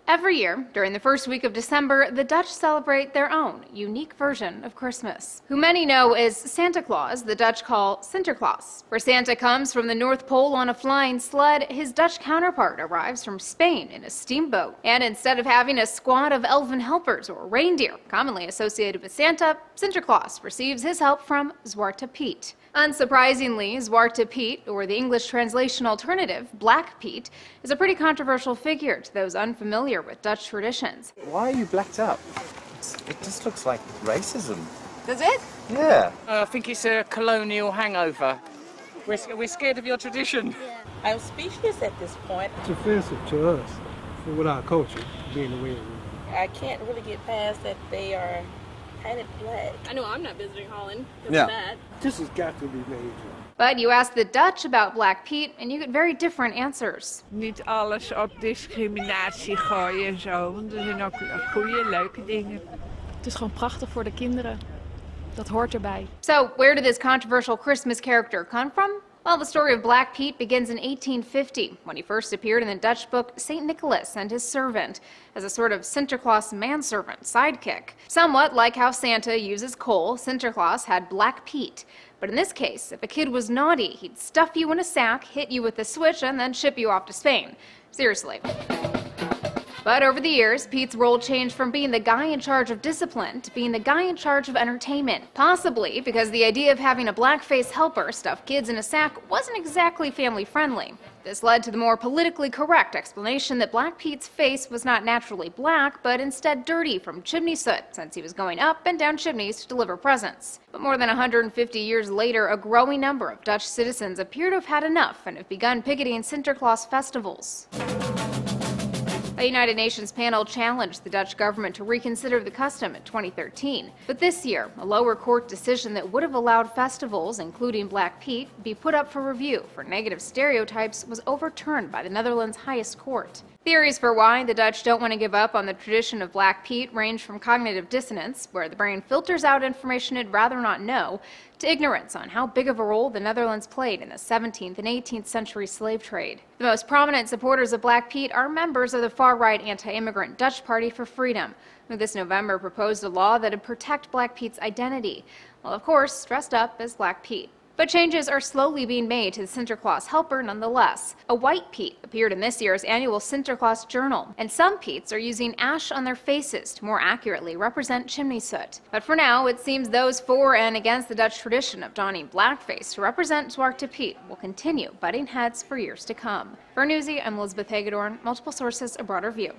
Every year, during the first week of December, the Dutch celebrate their own unique version of Christmas, who many know as Santa Claus, the Dutch call Sinterklaas. Where Santa comes from the North Pole on a flying sled, his Dutch counterpart arrives from Spain in a steamboat. And instead of having a squad of elven helpers or reindeer, commonly associated with Santa, Sinterklaas receives his help from Zwarte Piet. Unsurprisingly, Zwarte Piet, or the English translation alternative, Black Pete, is a pretty controversial figure to those unfamiliar with Dutch traditions. Why are you blacked up? It just looks like racism. Does it? Yeah. I think it's a colonial hangover. We're scared of your tradition. Yeah. I'm speechless at this point. It's offensive to us, with our culture being the way it is. I can't really get past that they are painted black. I know I'm not visiting Holland because Yeah. of that. This has got to be major. But you ask the Dutch about Black Pete and you get very different answers. Niet alles op discriminatie gooien en zo, want er zijn ook goede, leuke dingen. Het is gewoon prachtig voor de kinderen. Dat hoort erbij. So, where did this controversial Christmas character come from? Well, the story of Black Pete begins in 1850, when he first appeared in the Dutch book St. Nicholas and His Servant, as a sort of Sinterklaas manservant sidekick. Somewhat like how Santa uses coal, Sinterklaas had Black Pete. But in this case, if a kid was naughty, he'd stuff you in a sack, hit you with a switch, and then ship you off to Spain. Seriously. But over the years, Pete's role changed from being the guy in charge of discipline to being the guy in charge of entertainment. Possibly because the idea of having a blackface helper stuff kids in a sack wasn't exactly family-friendly. This led to the more politically correct explanation that Black Pete's face was not naturally black, but instead dirty from chimney soot, since he was going up and down chimneys to deliver presents. But more than 150 years later, a growing number of Dutch citizens appear to have had enough and have begun picketing Sinterklaas festivals. A United Nations panel challenged the Dutch government to reconsider the custom in 2013. But this year, a lower court decision that would have allowed festivals, including Black Pete, be put up for review for negative stereotypes was overturned by the Netherlands' highest court. Theories for why the Dutch don't want to give up on the tradition of Black Pete range from cognitive dissonance, where the brain filters out information it'd rather not know, to ignorance on how big of a role the Netherlands played in the 17th and 18th century slave trade. The most prominent supporters of Black Pete are members of the far-right anti-immigrant Dutch Party for Freedom, who this November proposed a law that would protect Black Pete's identity, while of course dressed up as Black Pete. But changes are slowly being made to the Sinterklaas helper nonetheless. A white Pete appeared in this year's annual Sinterklaas Journal, and some Petes are using ash on their faces to more accurately represent chimney soot. But for now, it seems those for and against the Dutch tradition of donning blackface to represent Zwarte Piet will continue butting heads for years to come. For Newsy, I'm Elizabeth Hagedorn, multiple sources, a broader view.